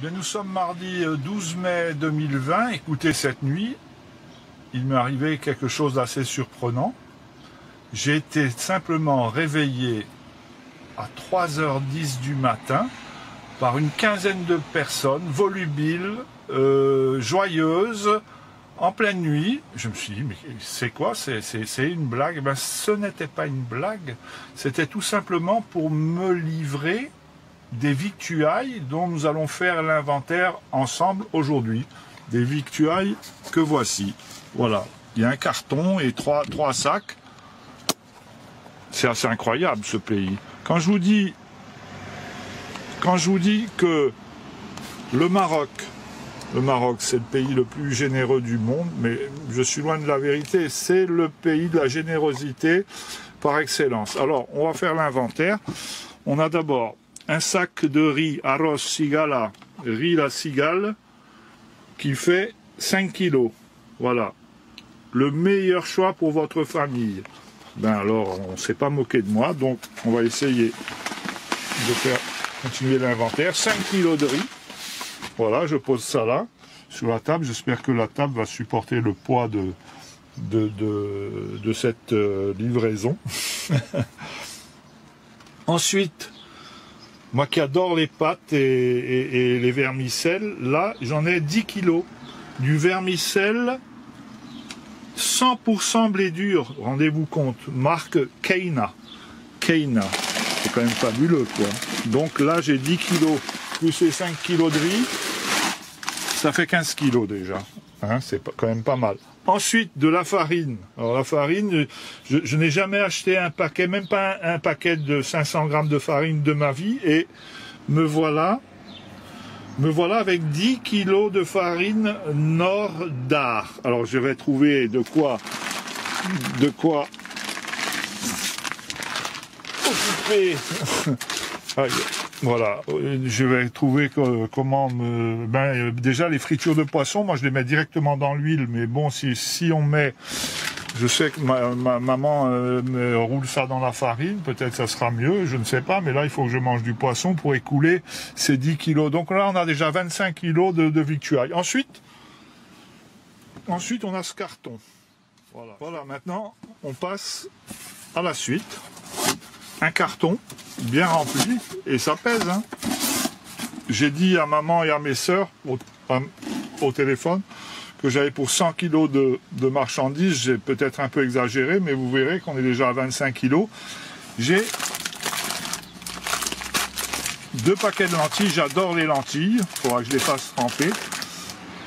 Bien, nous sommes mardi 12 mai 2020. Écoutez, cette nuit, il m'est arrivé quelque chose d'assez surprenant. J'ai été simplement réveillé à 3h10 du matin par une quinzaine de personnes volubiles, joyeuses, en pleine nuit. Je me suis dit, mais c'est quoi? C'est une blague? Eh bien, ce n'était pas une blague, c'était tout simplement pour me livrer des victuailles dont nous allons faire l'inventaire ensemble aujourd'hui. Des victuailles que voici. Voilà, il y a un carton et trois sacs. C'est assez incroyable ce pays. Quand je vous dis que le Maroc c'est le pays le plus généreux du monde, mais je suis loin de la vérité, c'est le pays de la générosité par excellence. Alors, on va faire l'inventaire. On a d'abord un sac de riz Arroz Cigala, riz la cigale, qui fait 5 kilos. Voilà. Le meilleur choix pour votre famille. Ben alors, on ne s'est pas moqué de moi, donc on va essayer de faire continuer l'inventaire. 5 kilos de riz. Voilà, je pose ça là, sur la table. J'espère que la table va supporter le poids de cette livraison. Ensuite, moi qui adore les pâtes et les vermicelles, là, j'en ai 10 kilos. Du vermicelle 100% blé dur, rendez-vous compte, marque Keina. Keina, c'est quand même fabuleux, quoi. Donc là, j'ai 10 kilos, plus les 5 kilos de riz, ça fait 15 kilos déjà. Hein, c'est quand même pas mal. Ensuite, de la farine. Alors la farine, je n'ai jamais acheté un paquet, même pas un paquet de 500 grammes de farine de ma vie, et me voilà avec 10 kilos de farine Nord d'Ar. Alors je vais trouver de quoi occuper. Voilà, je vais trouver comment déjà les fritures de poisson, moi je les mets directement dans l'huile, mais bon, si on met, je sais que ma maman me roule ça dans la farine, peut-être ça sera mieux, je ne sais pas, mais là il faut que je mange du poisson pour écouler ces 10 kilos. Donc là on a déjà 25 kilos de victuailles. Ensuite on a ce carton. Voilà, maintenant on passe à la suite. Un carton bien rempli, et ça pèse, hein. J'ai dit à maman et à mes sœurs au téléphone que j'avais pour 100 kilos de marchandises. J'ai peut-être un peu exagéré, mais vous verrez qu'on est déjà à 25 kilos. J'ai 2 paquets de lentilles, j'adore les lentilles, il faudra que je les fasse tremper.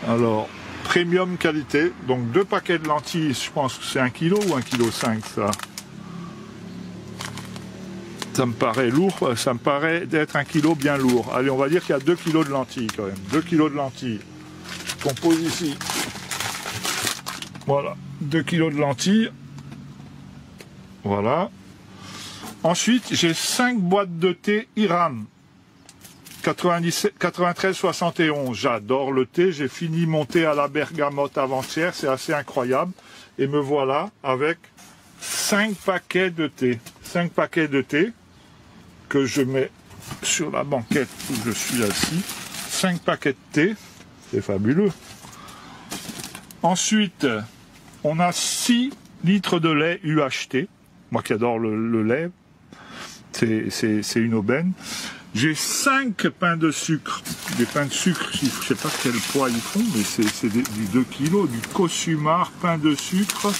Alors, premium qualité, donc 2 paquets de lentilles, je pense que c'est 1 kg ou 1,5 kg ça. Ça me paraît lourd, ça me paraît d'être 1 kilo bien lourd. Allez, on va dire qu'il y a 2 kilos de lentilles quand même. 2 kilos de lentilles. Qu'on pose ici. Voilà, 2 kilos de lentilles. Voilà. Ensuite, j'ai 5 boîtes de thé Iram. 93-71. J'adore le thé. J'ai fini mon thé à la bergamote avant-hier. C'est assez incroyable. Et me voilà avec 5 paquets de thé. 5 paquets de thé que je mets sur la banquette où je suis assis. 5 paquets de thé, c'est fabuleux. Ensuite, on a 6 litres de lait UHT. Moi qui adore le lait, c'est une aubaine. J'ai 5 pains de sucre. Des pains de sucre, je ne sais pas quel poids ils font, mais c'est du 2 kg, du Cosumar, pain de sucre.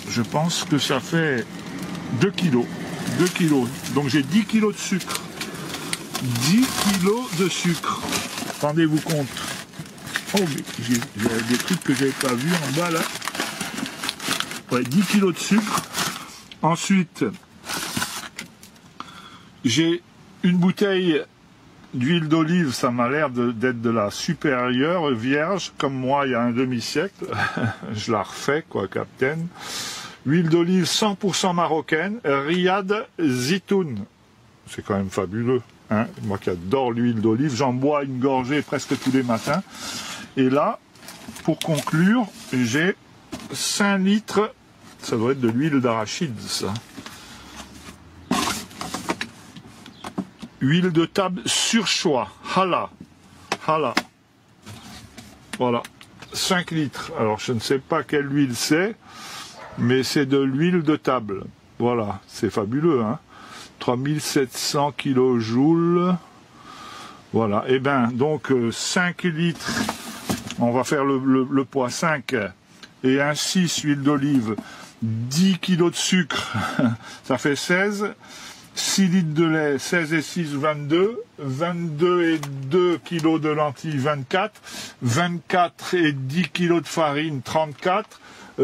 Je pense que ça fait 2 kilos. 2 kilos. Donc j'ai 10 kilos de sucre. 10 kilos de sucre. Rendez-vous compte. Oh, mais j'ai des trucs que j'avais pas vus en bas là. Ouais, 10 kilos de sucre. Ensuite, j'ai une bouteille d'huile d'olive. Ça m'a l'air d'être de la supérieure, vierge, comme moi il y a un demi-siècle. Je la refais, quoi, capitaine. Huile d'olive 100% marocaine, Riyad Zitoun. C'est quand même fabuleux, hein. Moi qui adore l'huile d'olive, j'en bois une gorgée presque tous les matins. Et là, pour conclure, j'ai 5 litres, ça doit être de l'huile d'arachide, ça. Huile de table sur choix, Hala. Voilà, 5 litres. Alors je ne sais pas quelle huile c'est, mais c'est de l'huile de table. Voilà, c'est fabuleux, hein. 3700 kJ. Voilà, et bien donc 5 litres, on va faire le poids 5 et un 6 huile d'olive, 10 kg de sucre, ça fait 16, 6 litres de lait, 16 et 6, 22, 22 et 2 kg de lentilles, 24, 24 et 10 kg de farine, 34, 10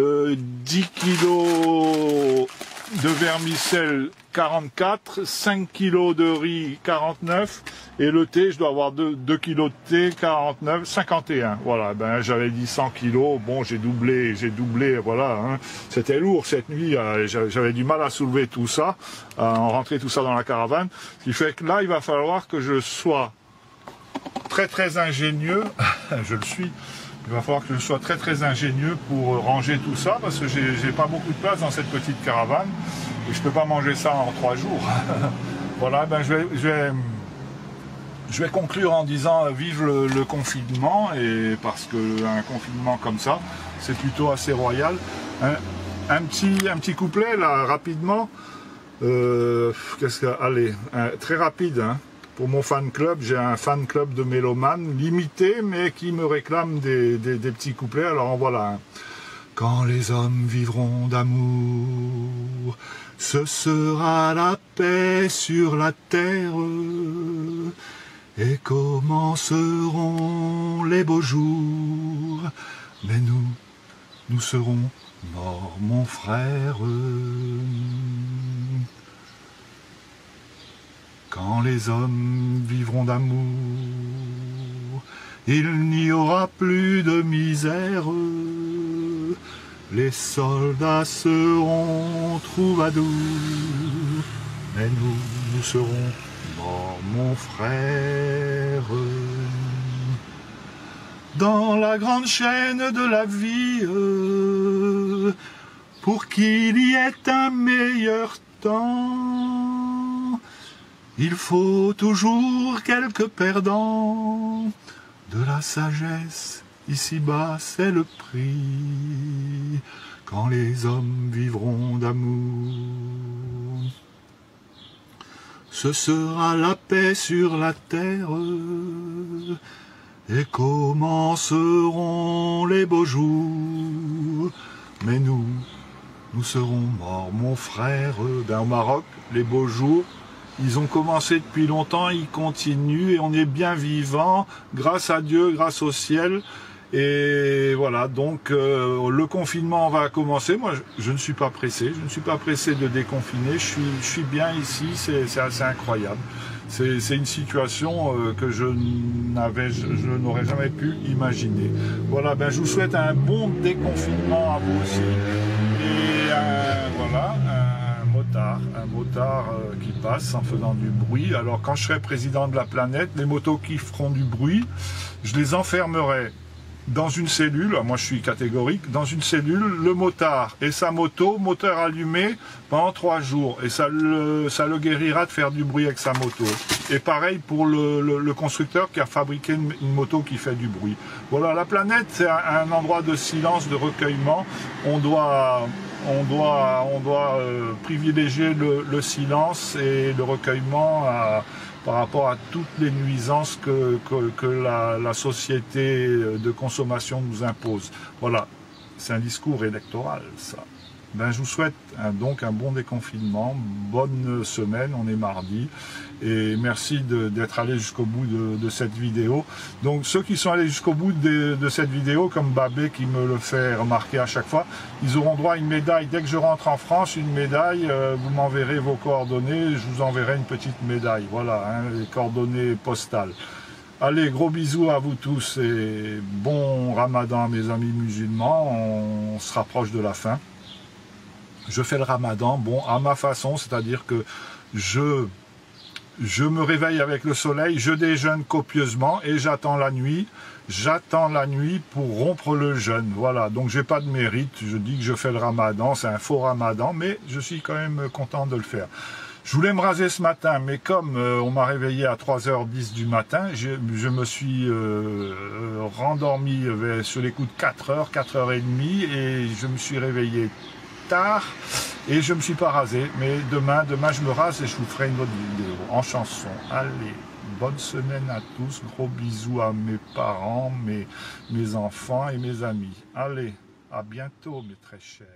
kg de vermicelle, 44, 5 kg de riz, 49, et le thé, je dois avoir 2 kg de thé, 49, 51. Voilà, ben j'avais dit 100 kg, bon j'ai doublé, voilà. Hein. C'était lourd cette nuit, j'avais du mal à soulever tout ça, à rentrer tout ça dans la caravane. Ce qui fait que là, il va falloir que je sois très ingénieux, je le suis. Il va falloir que je sois très ingénieux pour ranger tout ça, parce que j'ai pas beaucoup de place dans cette petite caravane, et je peux pas manger ça en 3 jours. Voilà, ben je vais conclure en disant vive le confinement, et parce qu'un confinement comme ça, c'est plutôt assez royal. Un petit couplet là, rapidement. Allez, très rapide, hein. Pour mon fan club, j'ai un fan club de mélomanes, limité, mais qui me réclame des petits couplets. Alors en voilà un. Quand les hommes vivront d'amour, ce sera la paix sur la terre, et commenceront les beaux jours. Mais nous serons morts, mon frère. Quand les hommes vivront d'amour, il n'y aura plus de misère. Les soldats seront troubadours, mais nous serons morts, mon frère. Dans la grande chaîne de la vie, pour qu'il y ait un meilleur temps, il faut toujours quelques perdants. De la sagesse, ici-bas, c'est le prix, quand les hommes vivront d'amour. Ce sera la paix sur la terre, et commenceront les beaux jours. Mais nous serons morts, mon frère. Ben, au Maroc, les beaux jours, ils ont commencé depuis longtemps, ils continuent, et on est bien vivant, grâce à Dieu, grâce au ciel. Et voilà, donc le confinement va commencer. Moi, je ne suis pas pressé, de déconfiner. Je suis bien ici, c'est assez incroyable. C'est une situation que je n'aurais jamais pu imaginer. Voilà, ben je vous souhaite un bon déconfinement à vous aussi. Et voilà, un motard qui passe en faisant du bruit. Alors quand je serai président de la planète, les motos qui feront du bruit, je les enfermerai dans une cellule. Moi je suis catégorique, dans une cellule, le motard et sa moto, moteur allumé pendant 3 jours, et ça le guérira de faire du bruit avec sa moto. Et pareil pour le constructeur qui a fabriqué une moto qui fait du bruit. Voilà, la planète c'est un endroit de silence, de recueillement. On doit privilégier le silence et le recueillement par rapport à toutes les nuisances que la société de consommation nous impose. Voilà, c'est un discours électoral, ça. Ben, je vous souhaite donc un bon déconfinement, bonne semaine, on est mardi, et merci d'être allé jusqu'au bout de cette vidéo. Donc ceux qui sont allés jusqu'au bout de cette vidéo, comme Babé qui me le fait remarquer à chaque fois, ils auront droit à une médaille. Dès que je rentre en France, une médaille, vous m'enverrez vos coordonnées, je vous enverrai une petite médaille, voilà, hein, les coordonnées postales. Allez, gros bisous à vous tous et bon ramadan à mes amis musulmans, on se rapproche de la fin. Je fais le ramadan, bon, à ma façon, c'est-à-dire que je me réveille avec le soleil, je déjeune copieusement et j'attends la nuit pour rompre le jeûne. Voilà, donc j'ai pas de mérite, je dis que je fais le ramadan, c'est un faux ramadan, mais je suis quand même content de le faire. Je voulais me raser ce matin, mais comme on m'a réveillé à 3h10 du matin, je me suis rendormi sur les coups de 4h, 4h30, et je me suis réveillé tard, et je me suis pas rasé. Mais demain je me rase et je vous ferai une autre vidéo en chanson. Allez, bonne semaine à tous, gros bisous à mes parents, mes enfants et mes amis. Allez, à bientôt mes très chers.